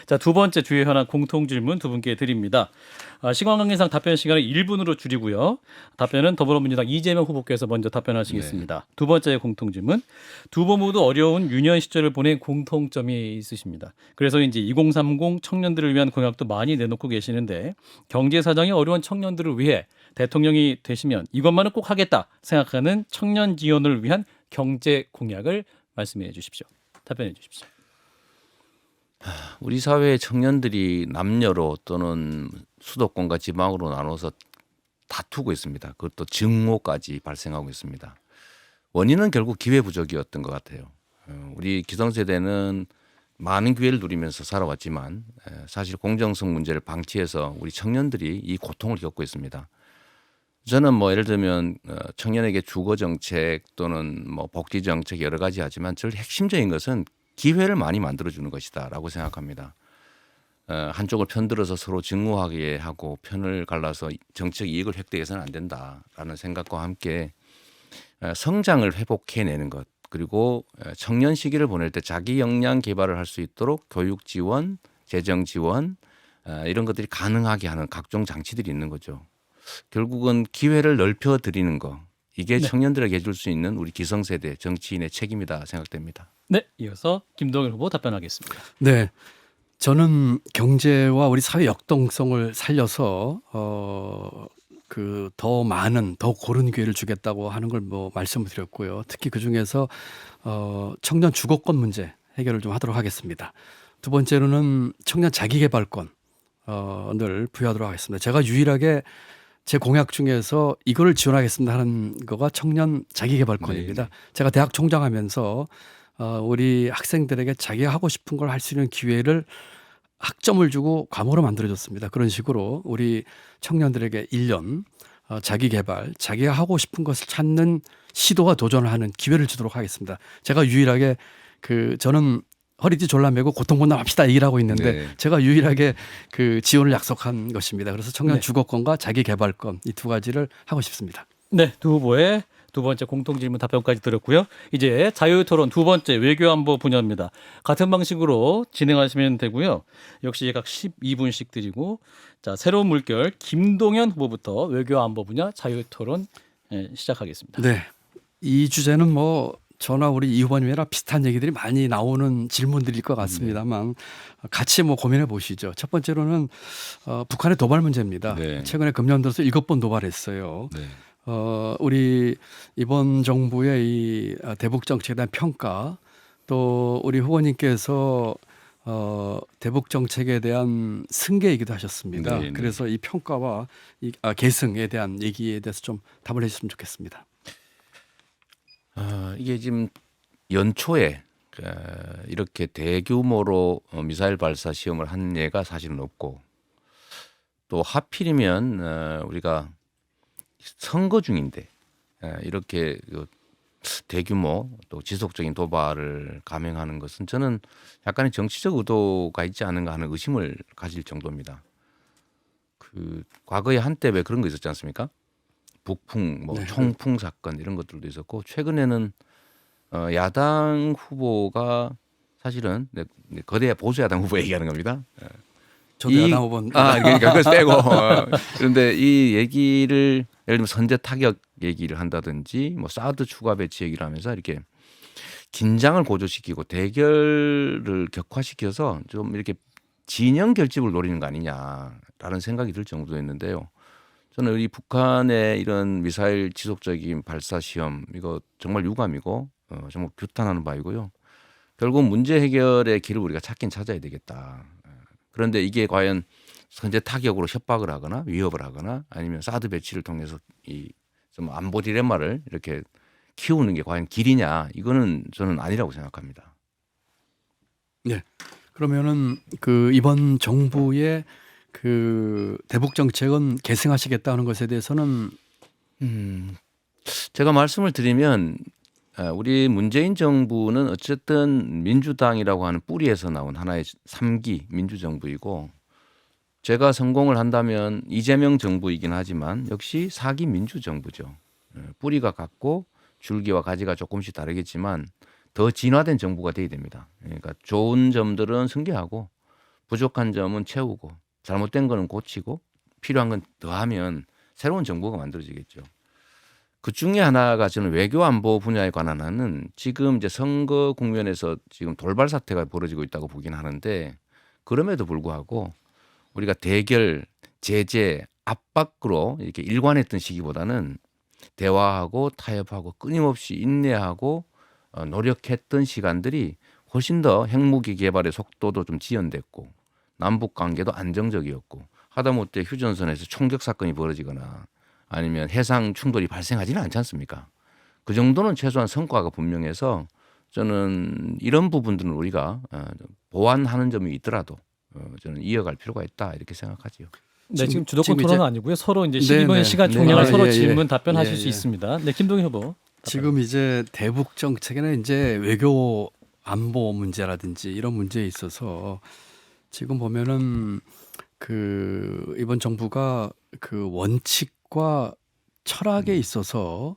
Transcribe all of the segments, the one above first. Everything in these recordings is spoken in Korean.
자, 두 번째 주요 현안 공통 질문 두 분께 드립니다. 시간 관계상 답변 시간을 1분으로 줄이고요. 답변은 더불어민주당 이재명 후보께서 먼저 답변하시겠습니다. 두 번째 공통 질문. 두 분 모두 어려운 유년 시절을 보낸 공통점이 있으십니다. 그래서 이제 2030 청년들을 위한 공약도 많이 내놓고 계시는데 경제 사정이 어려운 청년들을 위해 대통령이 되시면 이것만은 꼭 하겠다 생각하는 청년 지원을 위한 경제 공약을 말씀해 주십시오. 답변해 주십시오. 우리 사회의 청년들이 남녀로 또는 수도권과 지방으로 나눠서 다투고 있습니다. 그것도 증오까지 발생하고 있습니다. 원인은 결국 기회 부족이었던 것 같아요. 우리 기성세대는 많은 기회를 누리면서 살아왔지만 사실 공정성 문제를 방치해서 우리 청년들이 이 고통을 겪고 있습니다. 저는 뭐 예를 들면 청년에게 주거 정책 또는 뭐 복지 정책 여러 가지 하지만 제일 핵심적인 것은 기회를 많이 만들어주는 것이다라고 생각합니다. 한쪽을 편들어서 서로 증오하게 하고 편을 갈라서 정책 이익을 획득해서는 안 된다라는 생각과 함께 성장을 회복해내는 것 그리고 청년 시기를 보낼 때 자기 역량 개발을 할 수 있도록 교육 지원, 재정 지원 이런 것들이 가능하게 하는 각종 장치들이 있는 거죠. 결국은 기회를 넓혀 드리는 거 이게 청년들에게 해줄 수 있는 우리 기성세대 정치인의 책임이다 생각됩니다. 네, 이어서 김동연 후보 답변하겠습니다. 네, 저는 경제와 우리 사회 역동성을 살려서 그 더 많은 더 고른 기회를 주겠다고 하는 걸 뭐 말씀을 드렸고요. 특히 그 중에서 청년 주거권 문제 해결을 좀 하도록 하겠습니다. 두 번째로는 청년 자기개발권 늘 부여하도록 하겠습니다. 제가 유일하게 제 공약 중에서 이거를 지원하겠습니다 하는 거가 청년 자기개발권입니다. 네. 제가 대학 총장하면서 우리 학생들에게 자기가 하고 싶은 걸 할 수 있는 기회를 학점을 주고 과목으로 만들어줬습니다. 그런 식으로 우리 청년들에게 1년 자기 개발, 자기가 하고 싶은 것을 찾는 시도와 도전을 하는 기회를 주도록 하겠습니다. 제가 유일하게 저는 허리띠 졸라매고 고통분담합시다 얘기를 하고 있는데 네. 제가 유일하게 그 지원을 약속한 것입니다. 그래서 청년 네. 주거권과 자기 개발권 이 두 가지를 하고 싶습니다. 네, 두 후보의 두 번째 공통 질문 답변까지 들었고요. 이제 자유토론 두 번째 외교안보 분야입니다. 같은 방식으로 진행하시면 되고요. 역시 각 12분씩 드리고 자 새로운 물결 김동연 후보부터 외교안보 분야 자유토론 시작하겠습니다. 네, 이 주제는 뭐 저나 우리 이 후보님이랑 비슷한 얘기들이 많이 나오는 질문들일 것 같습니다만 같이 뭐 고민해 보시죠. 첫 번째로는 북한의 도발 문제입니다. 네. 최근에 금년 들어서 7번 도발했어요. 네. 우리 이번 정부의 이 대북 정책에 대한 평가 또 우리 후보님께서 대북 정책에 대한 승계이기도 하셨습니다. 네, 네. 그래서 이 평가와 이 계승에 대한 얘기에 대해서 좀 답을 해주셨으면 좋겠습니다. 이게 지금 연초에 이렇게 대규모로 미사일 발사 시험을 한 예가 사실은 없고 또 하필이면 우리가 선거 중인데 이렇게 대규모 또 지속적인 도발을 감행하는 것은 저는 약간의 정치적 의도가 있지 않은가 하는 의심을 가질 정도입니다. 그 과거에 한때 왜 그런 거 있었지 않습니까? 북풍, 뭐 네. 총풍 사건 이런 것들도 있었고 최근에는 야당 후보가 사실은 거대 보수 야당 후보 얘기하는 겁니다. 저도 야당 후보는 그러니까 그걸 빼고 그런데 이 얘기를 예를 들면 선제 타격 얘기를 한다든지 뭐 사드 추가 배치 얘기를 하면서 이렇게 긴장을 고조시키고 대결을 격화시켜서 좀 이렇게 진영 결집을 노리는 거 아니냐라는 생각이 들 정도였는데요. 저는 이 북한의 이런 미사일 지속적인 발사 시험 이거 정말 유감이고 정말 규탄하는 바이고요. 결국 문제 해결의 길을 우리가 찾긴 찾아야 되겠다. 그런데 이게 과연 선제 타격으로 협박을 하거나 위협을 하거나 아니면 사드 배치를 통해서 이 좀 안보 디레마를 이렇게 키우는 게 과연 길이냐 이거는 저는 아니라고 생각합니다. 네. 그러면은 이번 정부의 대북 정책은 계승하시겠다는 것에 대해서는 제가 말씀을 드리면 우리 문재인 정부는 어쨌든 민주당이라고 하는 뿌리에서 나온 하나의 3기 민주정부이고 제가 성공을 한다면 이재명 정부이긴 하지만 역시 4기 민주정부죠. 뿌리가 같고 줄기와 가지가 조금씩 다르겠지만 더 진화된 정부가 돼야 됩니다. 그러니까 좋은 점들은 승계하고 부족한 점은 채우고 잘못된 거는 고치고 필요한 건 더하면 새로운 정부가 만들어지겠죠. 그 중에 하나가 저는 외교 안보 분야에 관한 한은 지금 이제 선거 국면에서 지금 돌발 사태가 벌어지고 있다고 보긴 하는데 그럼에도 불구하고 우리가 대결, 제재, 압박으로 이렇게 일관했던 시기보다는 대화하고 타협하고 끊임없이 인내하고 노력했던 시간들이 훨씬 더 핵무기 개발의 속도도 좀 지연됐고 남북 관계도 안정적이었고 하다못해 휴전선에서 총격 사건이 벌어지거나 아니면 해상 충돌이 발생하지는 않지 않습니까? 그 정도는 최소한 성과가 분명해서 저는 이런 부분들은 우리가 보완하는 점이 있더라도 저는 이어갈 필요가 있다 이렇게 생각하지요. 네, 지금 주도권 지금 토론은 이제- 아니고요. 서로 이제 네, 12분의 네. 시간 네. 총량을 서로 예, 예. 질문 답변하실 예, 수 예. 있습니다. 네, 김동희 후보. 지금 이제 대북 정책에는 이제 외교 안보 문제라든지 이런 문제에 있어서 지금 보면은 그 이번 정부가 그 원칙과 철학에 있어서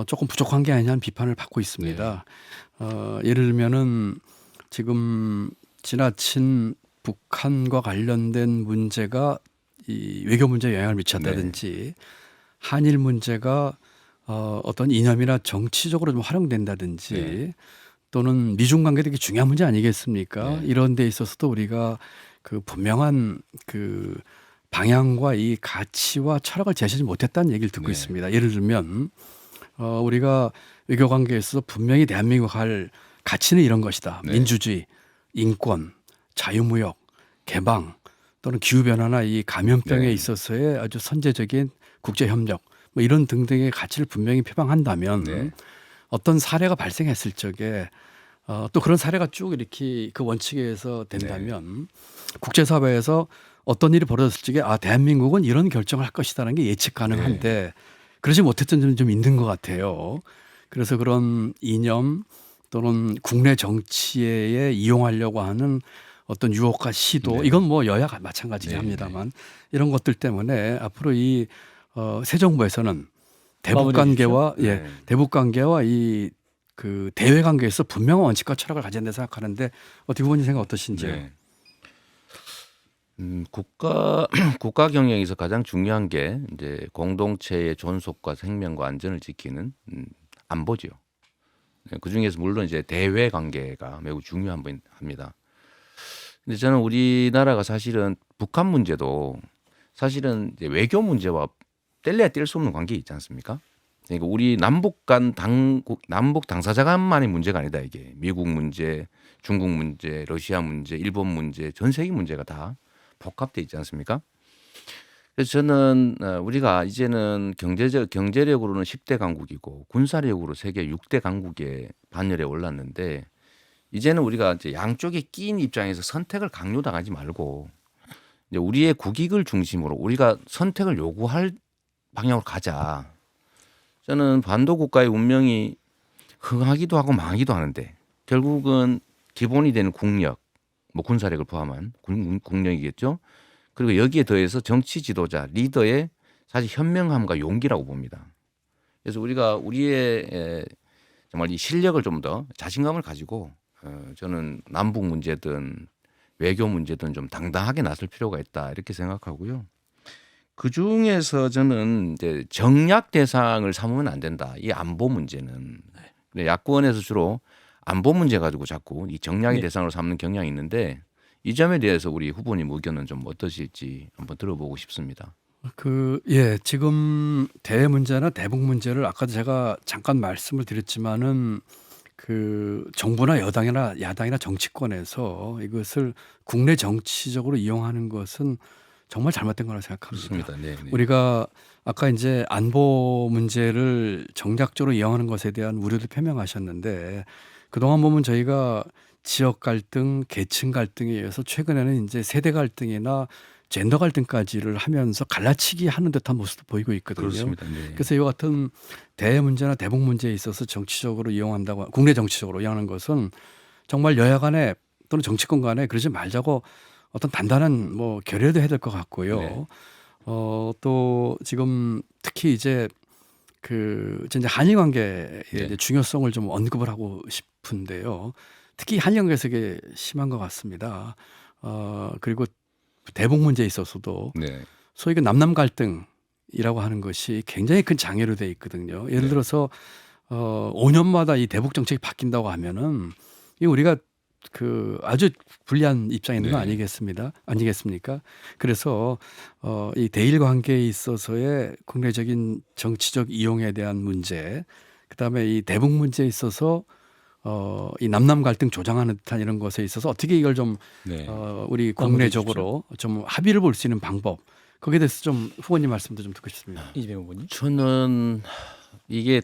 조금 부족한 게 아니냐는 비판을 받고 있습니다. 예를 들면은 지금 지나친 북한과 관련된 문제가 이 외교 문제에 영향을 미쳤다든지 한일 문제가 어떤 이념이나 정치적으로 좀 활용된다든지 네. 또는 미중 관계 되게 중요한 문제 아니겠습니까? 네. 이런 데 있어서도 우리가 그 분명한 그 방향과 이 가치와 철학을 제시하지 못했다는 얘기를 듣고 네. 있습니다. 예를 들면 우리가 외교 관계에서 분명히 대한민국 할 가치는 이런 것이다. 네. 민주주의, 인권, 자유무역, 개방 또는 기후변화나 이 감염병에 네. 있어서의 아주 선제적인 국제협력 뭐 이런 등등의 가치를 분명히 표방한다면 네. 어떤 사례가 발생했을 적에 또 그런 사례가 쭉 이렇게 그 원칙에 의해서 된다면 국제사회에서 어떤 일이 벌어졌을 적에 대한민국은 이런 결정을 할 것이다라는 게 예측 가능한데 그러지 못했던 점이 좀 있는 것 같아요. 그래서 그런 이념 또는 국내 정치에 이용하려고 하는 어떤 유혹과 시도 네. 이건 뭐 여야가 마찬가지긴 네, 합니다만 이런 것들 때문에 앞으로 이 새 정부에서는 대북 마무리해 관계와 네. 대북 관계와 이 그 대외 관계에서 분명한 원칙과 철학을 가진다 생각하는데 어떻게 후보님 생각 어떠신지요? 네. 국가 경영에서 가장 중요한 게 이제 공동체의 존속과 생명과 안전을 지키는 안보죠. 그 중에서 물론 이제 대외 관계가 매우 중요한 합니다. 근데 저는 우리나라가 사실은 북한 문제도 사실은 이제 외교 문제와 뗄래야 뗄 수 없는 관계 있지 않습니까? 그러니까 우리 남북 당사자 간만의 문제가 아니다 이게. 미국 문제, 중국 문제, 러시아 문제, 일본 문제, 전 세계 문제가 다 복합돼 있지 않습니까? 그래서 저는 우리가 이제는 경제력으로는 10대 강국이고 군사력으로 세계 6대 강국의 반열에 올랐는데 이제는 우리가 이제 양쪽에 끼인 입장에서 선택을 강요당하지 말고 이제 우리의 국익을 중심으로 우리가 선택을 요구할 방향으로 가자. 저는 반도 국가의 운명이 흥하기도 하고 망하기도 하는데 결국은 기본이 되는 국력, 뭐 군사력을 포함한 국력이겠죠. 그리고 여기에 더해서 정치 지도자, 리더의 사실 현명함과 용기라고 봅니다. 그래서 우리가 우리의 정말 이 실력을 좀 더 자신감을 가지고 저는 남북 문제든 외교 문제든 좀 당당하게 나설 필요가 있다 이렇게 생각하고요. 그 중에서 저는 이제 정략 대상을 삼으면 안 된다. 이 안보 문제는 근데 야권에서 주로 안보 문제 가지고 자꾸 이 정략의 대상으로 삼는 경향이 있는데 이 점에 대해서 우리 후보님 의견은 좀 어떠실지 한번 들어보고 싶습니다. 지금 대외 문제나 대북 문제를 아까도 제가 잠깐 말씀을 드렸지만은 그 정부나 여당이나 야당이나 정치권에서 이것을 국내 정치적으로 이용하는 것은 정말 잘못된 거라고 생각합니다. 그렇습니다. 네. 우리가 아까 이제 안보 문제를 정략적으로 이용하는 것에 대한 우려도 표명하셨는데 그동안 보면 저희가 지역 갈등, 계층 갈등에 의해서 최근에는 이제 세대 갈등이나 젠더 갈등까지를 하면서 갈라치기 하는 듯한 모습도 보이고 있거든요. 그렇습니다. 네. 그래서 이와 같은 대외 문제나 대북 문제에 있어서 정치적으로 이용한다고 국내 정치적으로 이용하는 것은 정말 여야 간에 또는 정치권 간에 그러지 말자고 어떤 단단한 뭐 결의도 해야 될 것 같고요. 네. 또 지금 특히 이제 그 이제 한일 관계의 네. 이제 중요성을 좀 언급을 하고 싶은데요. 특히 한일 관계에서 이게 심한 것 같습니다. 그리고 대북 문제에 있어서도 네. 소위 그 남남 갈등이라고 하는 것이 굉장히 큰 장애로 돼 있거든요. 예를 네. 들어서 5년마다 이 대북 정책이 바뀐다고 하면은 이 우리가 그 아주 불리한 입장에 있는 거 네. 아니겠습니까? 그래서 이 대일 관계에 있어서의 국내적인 정치적 이용에 대한 문제, 그다음에 이 대북 문제에 있어서 이 남남 갈등 조장하는 듯한 이런 것에 있어서 어떻게 이걸 좀 네. 우리 마무리해 국내적으로 좀 합의를 볼 수 있는 방법, 거기에 대해서 좀 후보님 말씀도 좀 듣고 싶습니다. 이재명 후보님. 저는 이게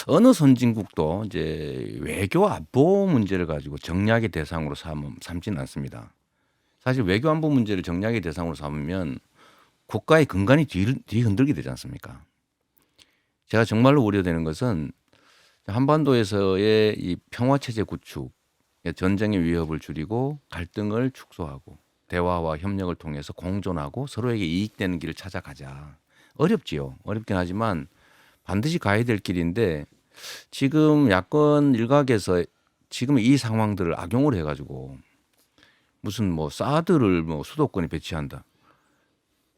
어느 선진국도 이제 외교 안보 문제를 가지고 정략의 대상으로 삼지는 않습니다. 사실 외교 안보 문제를 정략의 대상으로 삼으면 국가의 근간이 뒤흔들게 되지 않습니까? 제가 정말로 우려되는 것은 한반도에서의 이 평화 체제 구축, 전쟁의 위협을 줄이고 갈등을 축소하고 대화와 협력을 통해서 공존하고 서로에게 이익되는 길을 찾아가자. 어렵지요. 어렵긴 하지만 반드시 가야 될 길인데 지금 야권 일각에서 지금 이 상황들을 악용을 해가지고 무슨 뭐 사드를 뭐 수도권에 배치한다.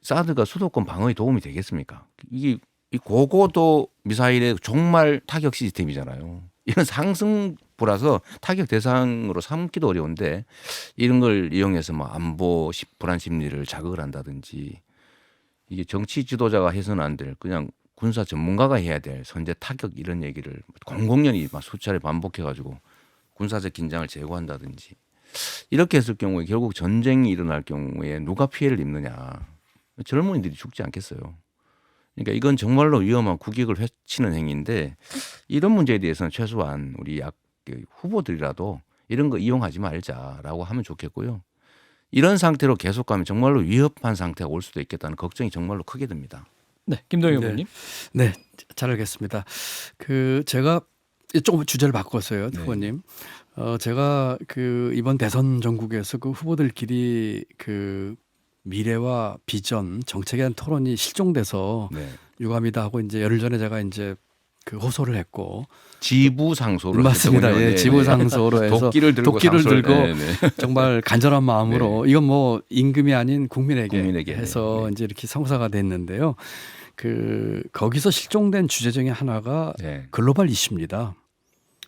사드가 수도권 방어에 도움이 되겠습니까? 이게 이 고고도 미사일의 종말 타격 시스템이잖아요. 이런 상승부라서 타격 대상으로 삼기도 어려운데 이런 걸 이용해서 뭐 안보 불안 심리를 자극을 한다든지 이게 정치 지도자가 해서는 안 될 그냥 군사 전문가가 해야 될 선제 타격 이런 얘기를 공공연히 막 수차례 반복해가지고 군사적 긴장을 제고한다든지 이렇게 했을 경우에 결국 전쟁이 일어날 경우에 누가 피해를 입느냐. 젊은이들이 죽지 않겠어요. 그러니까 이건 정말로 위험한 국익을 해치는 행위인데 이런 문제에 대해서는 최소한 우리 후보들이라도 이런 거 이용하지 말자라고 하면 좋겠고요. 이런 상태로 계속 가면 정말로 위협한 상태가 올 수도 있겠다는 걱정이 정말로 크게 듭니다. 네, 김동연 네. 후보님. 네, 잘 알겠습니다. 그 제가 조금 주제를 바꿨어요, 네. 후보님. 제가 그 이번 대선 전국에서 그 후보들끼리 그 미래와 비전, 정책에 대한 토론이 실종돼서 네. 유감이다 하고 이제 열흘 전에 제가 이제 그 호소를 했고 지부상소를 맞습니다. 했더군요. 예, 네, 지부상소로 해서 도끼를 들고 상소를- 들고 네, 네. 정말 간절한 마음으로 이건 뭐 임금이 아닌 국민에게 국민에게, 해서 네. 이제 이렇게 성사가 됐는데요. 그 거기서 실종된 주제 중에 하나가 네. 글로벌 이슈입니다.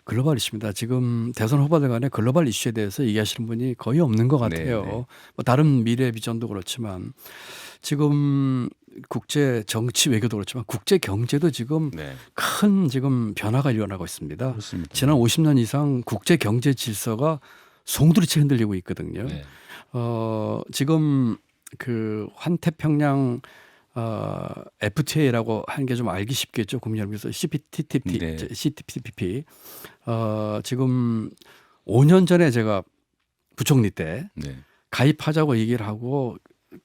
글로벌 이슈입니다. 지금 대선 후보들 간에 글로벌 이슈에 대해서 얘기하시는 분이 거의 없는 것 같아요. 네, 네. 뭐 다른 미래 비전도 그렇지만 지금 국제 정치 외교도 그렇지만 국제 경제도 지금 네. 큰 지금 변화가 일어나고 있습니다. 그렇습니다. 지난 50년 이상 국제 경제 질서가 송두리째 흔들리고 있거든요. 네. 지금 그 환태평양 FTA라고 하는 게 좀 알기 쉽겠죠. 국민 여러분께서 CPTPP, 네. CPTPP. 지금 5년 전에 제가 부총리 때 네. 가입하자고 얘기를 하고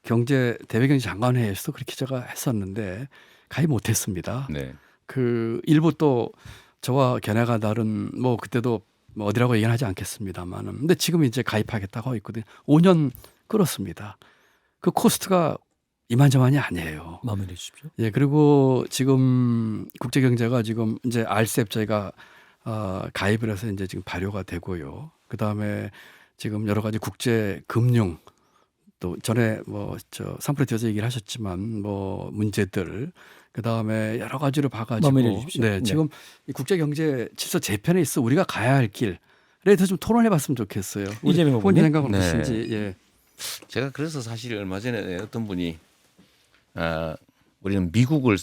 대외경제 장관회에서 그렇게 제가 했었는데 가입 못했습니다. 네. 그 일부 또 저와 견해가 다른 뭐 그때도 뭐 어디라고 얘기는 하지 않겠습니다만은 근데 지금 이제 가입하겠다고 하고 있거든요. 5년 끌었습니다. 그 코스트가 이만저만이 아니에요. 마무리해 주십시오. 예, 그리고 지금 국제 경제가 지금 이제 RCEP 저희가 가입을 해서 이제 지금 발효가 되고요. 그다음에 지금 여러 가지 국제 금융 또 전에 뭐 산불에 뒤어서 얘기를 하셨지만 뭐 문제들 그다음에 여러 가지로 봐가지고 마무리해 주십시오. 네, 네. 지금 이 국제 경제 질서 재편에 있어 우리가 가야 할 길에 대해서 좀 토론해봤으면 좋겠어요. 우리 이재명 후보님 후보님? 생각은 네. 어떠신지. 예. 제가 그래서 사실 얼마 전에 어떤 분이 우리는 미국을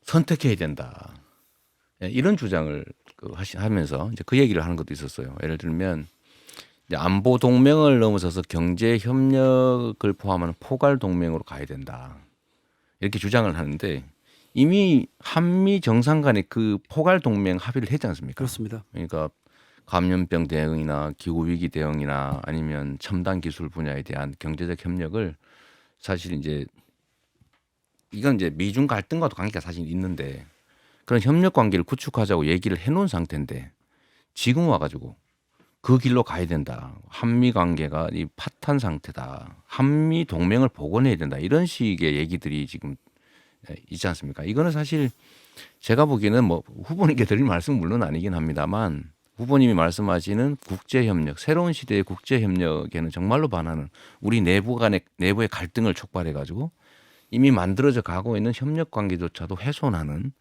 선택해야 된다. 예, 이런 주장을 하면서 이제 그 얘기를 하는 것도 있었어요. 예를 들면 이제 안보 동맹을 넘어서서 경제 협력을 포함하는 포괄 동맹으로 가야 된다. 이렇게 주장을 하는데 이미 한미 정상 간에 그 포괄 동맹 합의를 했지 않습니까? 그렇습니다. 그러니까 감염병 대응이나 기후 위기 대응이나 아니면 첨단 기술 분야에 대한 경제적 협력을 사실 이제 이건 이제 미중 갈등과도 관계가 사실 있는데 그런 협력 관계를 구축하자고 얘기를 해놓은 상태인데 지금 와가지고 그 길로 가야 된다. 한미 관계가 이 파탄 상태다. 한미 동맹을 복원해야 된다. 이런 식의 얘기들이 지금 있지 않습니까? 이거는 사실 제가 보기에는 뭐 후보님께 드릴 말씀은 물론 아니긴 합니다만 후보님이 말씀하시는 국제협력, 새로운 시대의 국제협력에는 정말로 반하는 우리 내부의 갈등을 촉발해가지고 이미 만들어져 가고 있는 협력 관계조차도 훼손하는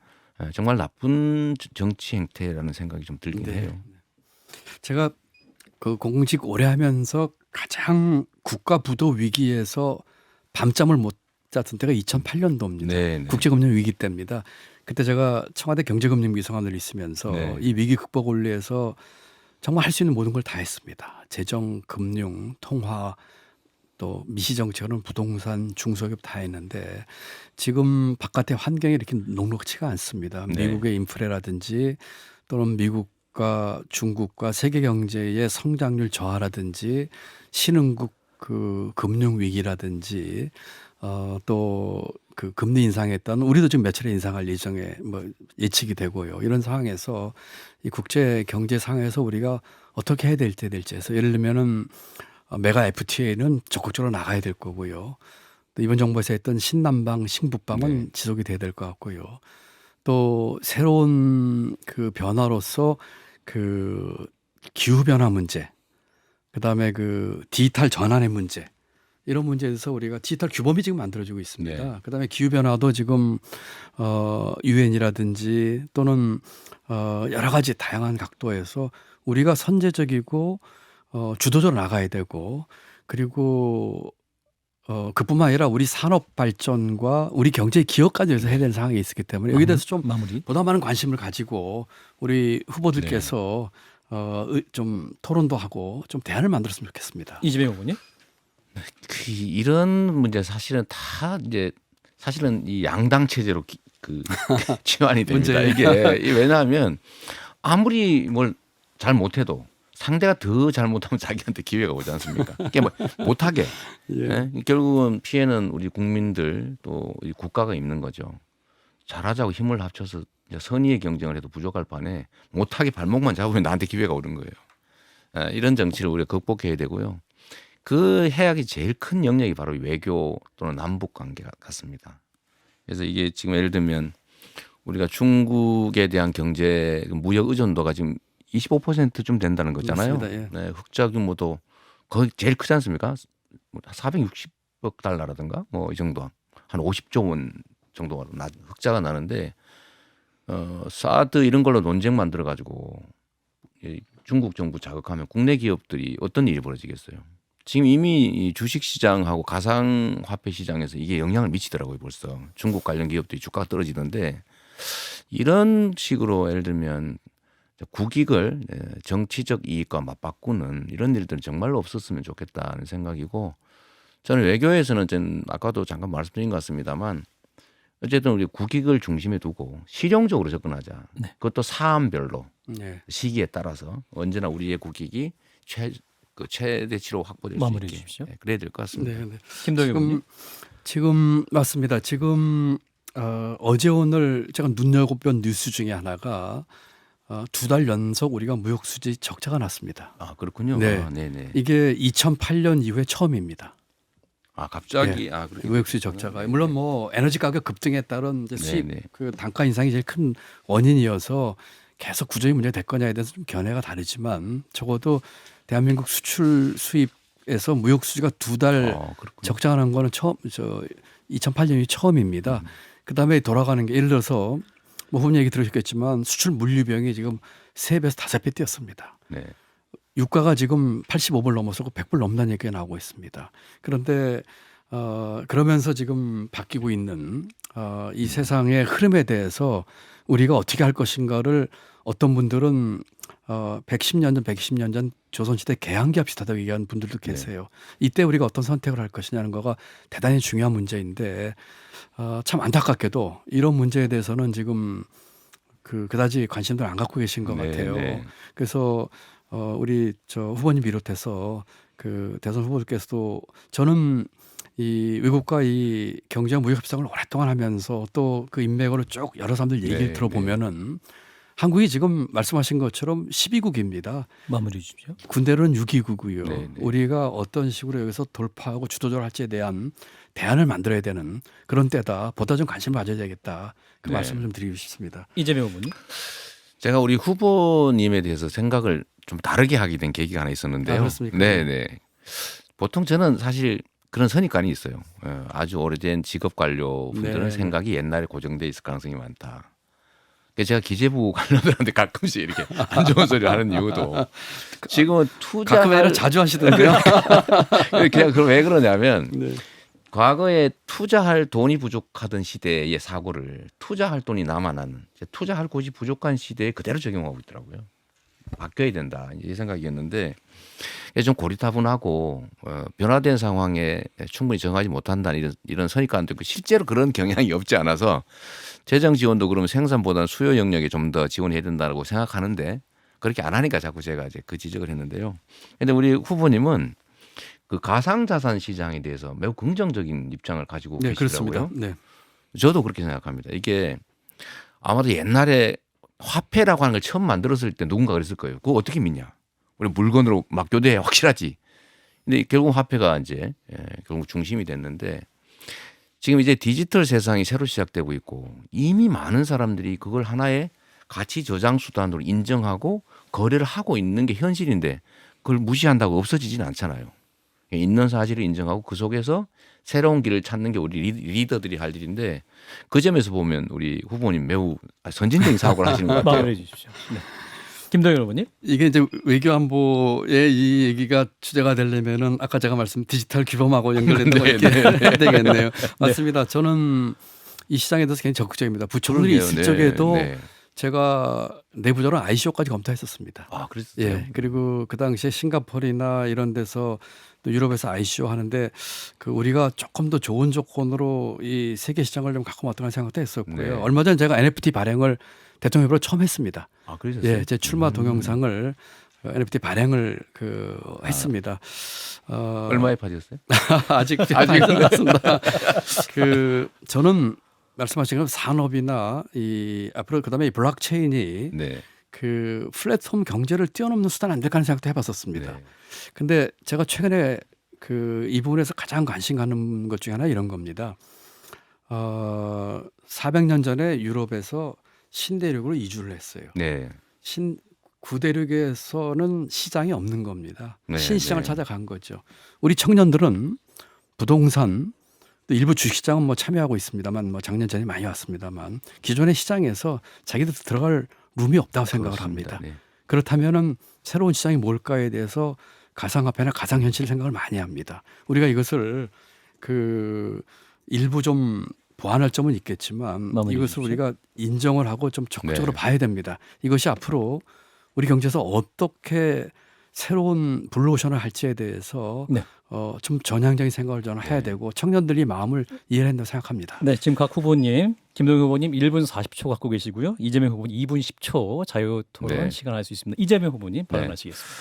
정말 나쁜 정치 행태라는 생각이 좀 들긴 네. 해요. 제가 그 공직 오래 하면서 가장 국가 부도 위기에서 밤잠을 못 잤던 때가 2008년도입니다. 네, 네. 국제금융 위기 때입니다. 그때 제가 청와대 경제금융비서관을 있으면서 네. 이 위기 극복을 위해서 정말 할 수 있는 모든 걸 다 했습니다. 재정, 금융, 통화, 또 미시정책은 부동산, 중소기업 다 했는데 지금 바깥의 환경이 이렇게 녹록치가 않습니다. 네. 미국의 인플레라든지 또는 미국과 중국과 세계 경제의 성장률 저하라든지 신흥국 그 금융 위기라든지 또 그 금리 인상했던 우리도 지금 몇 차례 인상할 예정에 뭐 예측이 되고요. 이런 상황에서 이 국제 경제 상황에서 우리가 어떻게 해야 될지 해서 예를 들면은 메가 FTA는 적극적으로 나가야 될 거고요. 또 이번 정부에서 했던 신남방, 신북방은 네. 지속이 돼야 될 것 같고요. 또 새로운 그 변화로서 그 기후 변화 문제, 그다음에 그 디지털 전환의 문제 이런 문제에 대해서 우리가 디지털 규범이 지금 만들어지고 있습니다. 네. 그다음에 기후 변화도 지금 유엔이라든지 또는 여러 가지 다양한 각도에서 우리가 선제적이고 주도적으로 나가야 되고 그리고 그뿐만 아니라 우리 산업 발전과 우리 경제 기업까지 해서 해야 되는 상황이 있기 때문에 여기에 대해서 좀 마무리. 보다 많은 관심을 가지고 우리 후보들께서 좀 토론도 하고 좀 대안을 만들었으면 좋겠습니다. 이재명 후보님. 이런 문제 사실은 다 이제 사실은 이 양당 체제로 치환이 됩니다. 문제예요. 이게 왜냐하면 아무리 뭘 잘 못해도 상대가 더 잘못하면 자기한테 기회가 오지 않습니까? 이게 뭐 못하게. 예. 예? 결국은 피해는 우리 국민들 또 이 국가가 입는 거죠. 잘하자고 힘을 합쳐서 이제 선의의 경쟁을 해도 부족할 판에 못하게 발목만 잡으면 나한테 기회가 오는 거예요. 이런 정치를 우리가 극복해야 되고요. 그 해악이 제일 큰 영역이 바로 외교 또는 남북 관계 같습니다. 그래서 이게 지금 예를 들면 우리가 중국에 대한 경제 무역 의존도가 지금 25%쯤 된다는 거잖아요. 맞습니다. 예. 네, 흑자 규모도 거의 제일 크지 않습니까? 460억 달러라든가 뭐 이 정도 한 50조 원 정도가 흑자가 나는데 사드 이런 걸로 논쟁 만들어 가지고 중국 정부 자극하면 국내 기업들이 어떤 일이 벌어지겠어요? 지금 이미 이 주식 시장하고 가상화폐 시장에서 이게 영향을 미치더라고요. 벌써 중국 관련 기업들이 주가가 떨어지던데 이런 식으로 예를 들면 국익을 정치적 이익과 맞바꾸는 이런 일들은 정말로 없었으면 좋겠다는 생각이고 저는 외교에서는 전 아까도 잠깐 말씀드린 것 같습니다만 어쨌든 우리 국익을 중심에 두고 실용적으로 접근하자. 네. 그것도 사안별로 네. 시기에 따라서 언제나 우리의 국익이 최대치로 확보될 수 마무리해 있게 주십시오. 그래야 될 것 같습니다. 네, 네. 김동엽 의원님. 지금 맞습니다. 지금 어제 오늘 제가 눈여겨본 뉴스 중에 하나가 2달 연속 우리가 무역 수지 적자가 났습니다. 아 그렇군요. 네. 아, 네네. 이게 2008년 이후에 처음입니다. 아 갑자기 무역 수지 적자가 물론 뭐 에너지 가격 급등에 따른 이제 수입 네네. 그 단가 인상이 제일 큰 원인이어서 계속 구조의 문제가 될 거냐에 대해서 좀 견해가 다르지만 적어도 대한민국 수출 수입에서 무역 수지가 2달 그렇군요. 적자가 난 거는 2008년이 처음입니다. 그다음에 돌아가는 게 예를 들어서 뭐 후보님 얘기 들으셨겠지만 수출 물류비용이 지금 3배에서 5배 뛰었습니다. 네. 유가가 지금 85불 넘어서고 100불 넘는 얘기가 나오고 있습니다. 그런데 그러면서 지금 바뀌고 있는 이 세상의 흐름에 대해서 우리가 어떻게 할 것인가를 어떤 분들은 110년 전, 120년 전 조선시대 개항기합 비슷하다고 얘기하는 분들도 계세요. 이때 우리가 어떤 선택을 할 것이냐는 거가 대단히 중요한 문제인데 참 안타깝게도 이런 문제에 대해서는 지금 그다지 관심들 안 갖고 계신 것 네, 같아요. 네. 그래서 우리 후보님 비롯해서 그 대선 후보들께서도 저는 이 외국과 이 경제와 무역 협상을 오랫동안 하면서 또 그 인맥으로 쭉 여러 사람들 얘기를 네, 들어보면은 한국이 지금 말씀하신 것처럼 12국입니다. 마무리해 주십시오. 군대로는 6위국이고요. 네, 네. 우리가 어떤 식으로 여기서 돌파하고 주도적으로 할지에 대한 대안을 만들어야 되는 그런 때다. 보다 좀 관심을 가져야 되겠다. 그 네. 말씀을 좀 드리고 싶습니다. 이재명 후보님. 제가 우리 후보님에 대해서 생각을 좀 다르게 하게 된 계기가 하나 있었는데요. 아, 그렇습니까? 네네. 보통 저는 사실 그런 선입관이 있어요. 아주 오래된 직업 관료분들은 네. 생각이 옛날에 고정돼 있을 가능성이 많다. 그래서 제가 기재부 관료들한테 가끔씩 이렇게 안 좋은 소리를 하는 이유도 지금은 가끔 아니라 투자를 자주 하시던데요. 그냥 그럼 왜 그러냐면 네. 과거에 투자할 돈이 부족하던 시대의 사고를 투자할 돈이 남아나는 투자할 곳이 부족한 시대에 그대로 적용하고 있더라고요. 바뀌어야 된다 이 생각이었는데 좀 고리타분하고 변화된 상황에 충분히 정하지 못한다는 이런 선입관도 있고 실제로 그런 경향이 없지 않아서 재정 지원도 그러면 생산보다는 수요 영역에 좀 더 지원해야 된다고 생각하는데 그렇게 안 하니까 자꾸 제가 이제 그 지적을 했는데요. 그런데 우리 후보님은 그 가상자산 시장에 대해서 매우 긍정적인 입장을 가지고 네, 계시더라고요. 그렇습니다. 네. 저도 그렇게 생각합니다. 이게 아마도 옛날에 화폐라고 하는 걸 처음 만들었을 때 누군가 그랬을 거예요. 그거 어떻게 믿냐? 우리 물건으로 막 교대해 확실하지. 근데 결국 화폐가 이제 결국 중심이 됐는데 지금 이제 디지털 세상이 새로 시작되고 있고 이미 많은 사람들이 그걸 하나의 가치 저장 수단으로 인정하고 거래를 하고 있는 게 현실인데 그걸 무시한다고 없어지지는 않잖아요. 있는 사실을 인정하고 그 속에서 새로운 길을 찾는 게 우리 리더들이 할 일인데 그 점에서 보면 우리 후보님 매우 선진적인 사고를 하시는 것 같아요. 마무리해 주십시오. 네. 김동현 후보님. 이게 이제 외교안보의 이 얘기가 주제가 되려면은 아까 제가 말씀 디지털 규범하고 연결된다고 네, 이렇게 네, 해야 되겠네요. 맞습니다. 저는 이 시장에 대해서 굉장히 적극적입니다. 부총리 그러네요. 있을 네, 적에도 네. 제가 내부적으로 ICO까지 검토했었습니다. 아, 그랬어요. 예, 그리고 그 당시에 싱가포르나 이런 데서 또 유럽에서 ICO 하는데 그 우리가 조금 더 좋은 조건으로 이 세계 시장을 좀 갖고 왔던 생각도 했었고요. 네. 얼마 전에 제가 NFT 발행을 대통령으로 처음 했습니다. 아, 그러셨어요? 예, 제 출마 동영상을 NFT 발행을 했습니다. 얼마에 파셨어요? 아직 안 끝났습니다. 저는 말씀하신 것처럼 산업이나 이 앞으로 그다음에 이 블록체인이 네. 그 플랫폼 경제를 뛰어넘는 수단 안 될까 하는 생각도 해봤었습니다. 네. 근데 제가 최근에 이 부분에서 가장 관심 가는 것 중에 하나 이런 겁니다. 400년 전에 유럽에서 신대륙으로 이주를 했어요. 네. 구대륙에서는 시장이 없는 겁니다. 네, 신시장을 네. 찾아간 거죠. 우리 청년들은 부동산 또 일부 주식시장은 뭐 참여하고 있습니다만 뭐 작년 전에 많이 왔습니다만 기존의 시장에서 자기들 들어갈 룸이 없다고 생각을 그렇습니다. 합니다. 네. 그렇다면은 새로운 시장이 뭘까에 대해서 가상화폐나 가상현실 생각을 많이 합니다. 우리가 이것을 일부 좀 보완할 점은 있겠지만 마무리해 이것을 주십시오. 우리가 인정을 하고 좀 적극적으로 네. 봐야 됩니다. 이것이 앞으로 우리 경제에서 어떻게 새로운 블루오션을 할지에 대해서 네. 좀 전향적인 생각을 저는 해야 되고 청년들이 마음을 이해를 한다고 생각합니다. 네, 지금 각 후보님, 김동현 후보님 1분 40초 갖고 계시고요. 이재명 후보님 2분 10초 자유토론 네. 시간 할 수 있습니다. 이재명 후보님 발언하시겠습니다.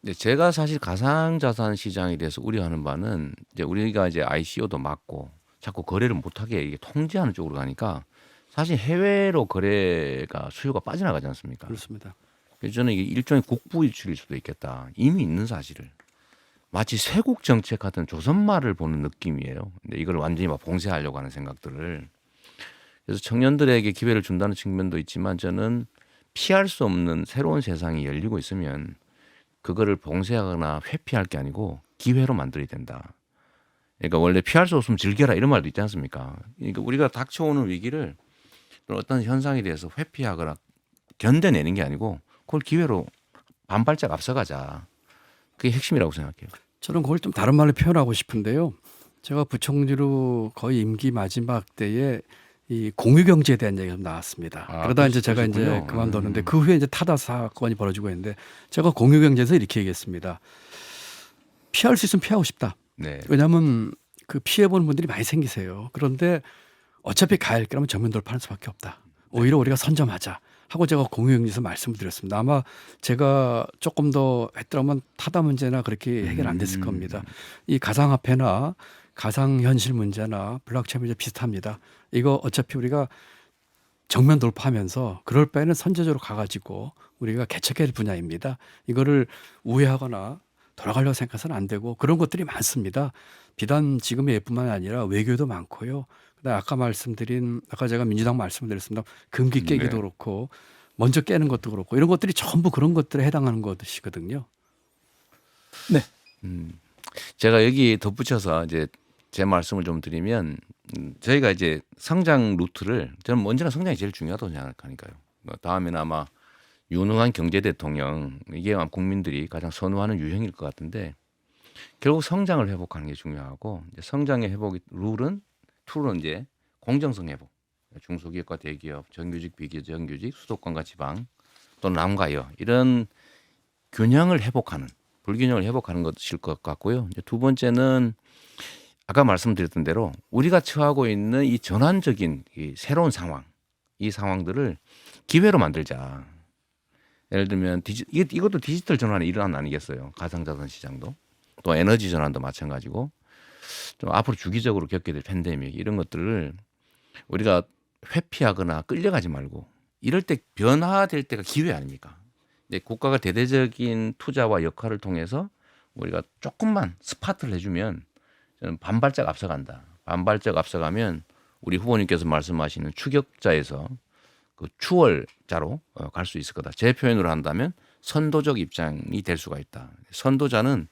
네, 제가 사실 가상자산 시장에 대해서 우려하는 바는 이제 우리가 이제 ICO도 막고 자꾸 거래를 못하게 이게 통제하는 쪽으로 가니까 사실 해외로 거래가 수요가 빠져나가지 않습니까? 그렇습니다. 그래서 저는 이게 일종의 국부 유출일 수도 있겠다. 이미 있는 사실을 마치 쇄국 정책 같은 조선말을 보는 느낌이에요. 근데 이걸 완전히 막 봉쇄하려고 하는 생각들을 그래서 청년들에게 기회를 준다는 측면도 있지만 저는 피할 수 없는 새로운 세상이 열리고 있으면 그거를 봉쇄하거나 회피할 게 아니고 기회로 만들어야 된다. 그러니까 원래 피할 수 없으면 즐겨라 이런 말도 있지 않습니까? 그러니까 우리가 닥쳐오는 위기를 어떤 현상에 대해서 회피하거나 견뎌내는 게 아니고 그걸 기회로 반발짝 앞서가자. 그게 핵심이라고 생각해요. 저는 그걸 좀 다른 말로 표현하고 싶은데요. 제가 부총리로 거의 임기 마지막 때에 이 공유경제에 대한 얘기가 좀 나왔습니다. 아, 그러다 이제 제가 이제 그러셨군요. 그만뒀는데 그 후에 이제 타다 사건이 벌어지고 있는데 제가 공유경제에서 이렇게 얘기했습니다. 피할 수 있으면 피하고 싶다. 네. 왜냐하면 그 피해보는 분들이 많이 생기세요. 그런데 어차피 가야 그러면 정면 돌파하는 수밖에 없다. 오히려 우리가 선점하자 하고 제가 공유경제에서 말씀을 드렸습니다. 아마 제가 조금 더 했더라면 타다 문제나 그렇게 해결 안 됐을 겁니다. 이 가상화폐나 가상현실 문제나 블록체인 문제 비슷합니다. 이거 어차피 우리가 정면 돌파하면서 그럴 바에는 선제적으로 가가지고 우리가 개척해야 할 분야입니다. 이거를 우회하거나 돌아가려고 생각해서는 안 되고 그런 것들이 많습니다. 비단 지금의 예뿐만 아니라 외교도 많고요. 그다음에 아까 제가 민주당 말씀드렸습니다. 금기 깨기도 네. 그렇고 먼저 깨는 것도 그렇고 이런 것들이 전부 그런 것들에 해당하는 것이거든요. 네. 제가 여기 덧붙여서 이제 제 말씀을 좀 드리면 저희가 이제 성장 루트를 저는 언제나 성장이 제일 중요하다고 생각하니까요. 다음에는 아마 유능한 경제 대통령 이게 아마 국민들이 가장 선호하는 유형일 것 같은데 결국 성장을 회복하는 게 중요하고 이제 성장의 회복 룰은 툴은 이제 공정성 회복, 중소기업과 대기업, 정규직, 비정규직, 수도권과 지방 또는 남과 여 이런 균형을 회복하는 불균형을 회복하는 것일 것 같고요. 이제 두 번째는 아까 말씀드렸던 대로 우리가 처하고 있는 이 전환적인 이 새로운 상황, 이 상황들을 기회로 만들자. 예를 들면 이것도 디지털 전환의 일환 아니겠어요. 가상자산 시장도 또 에너지 전환도 마찬가지고 좀 앞으로 주기적으로 겪게 될 팬데믹 이런 것들을 우리가 회피하거나 끌려가지 말고 이럴 때 변화될 때가 기회 아닙니까? 이제 국가가 대대적인 투자와 역할을 통해서 우리가 조금만 스파트를 해주면 저는 반발짝 앞서간다. 반발짝 앞서가면 우리 후보님께서 말씀하시는 추격자에서 그 추월자로 갈 수 있을 거다. 제 표현으로 한다면 선도적 입장이 될 수가 있다. 선도자는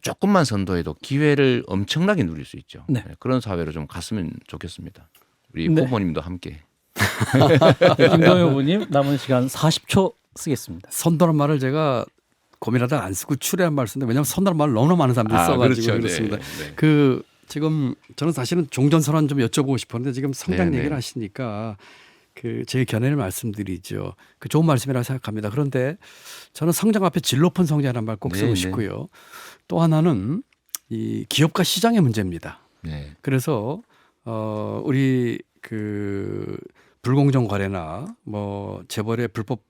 조금만 선도해도 기회를 엄청나게 누릴 수 있죠. 네. 그런 사회로 좀 갔으면 좋겠습니다. 우리 네. 후보님도 함께. 김동연 후보님 남은 시간 40초 쓰겠습니다. 선도란 말을 제가 고민하다가 안 쓰고 추리한 말 쓰는데 왜냐하면 선도란 말을 너무나 많은 사람들이 써가지고 그렇습니다. 네. 그 지금 저는 사실은 종전선언 좀 여쭤보고 싶었는데 지금 성장 네, 얘기를 네. 하시니까 그 제 견해를 말씀드리죠. 그 좋은 말씀이라고 생각합니다. 그런데 저는 성장 앞에 질 높은 성장이라는 말 꼭 쓰고 네, 네. 싶고요. 또 하나는 이 기업과 시장의 문제입니다. 네. 그래서 우리 그 불공정 거래나 뭐 재벌의 불법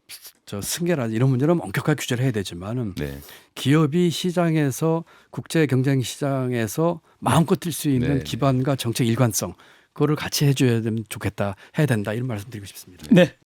승계나 이런 문제는 엄격하게 규제를 해야 되지만은 네. 기업이 시장에서 국제 경쟁 시장에서 마음껏 뛸 수 있는 네. 기반과 정책 일관성 그거를 같이 해줘야 되면 좋겠다 해야 된다 이런 말씀드리고 싶습니다. 네.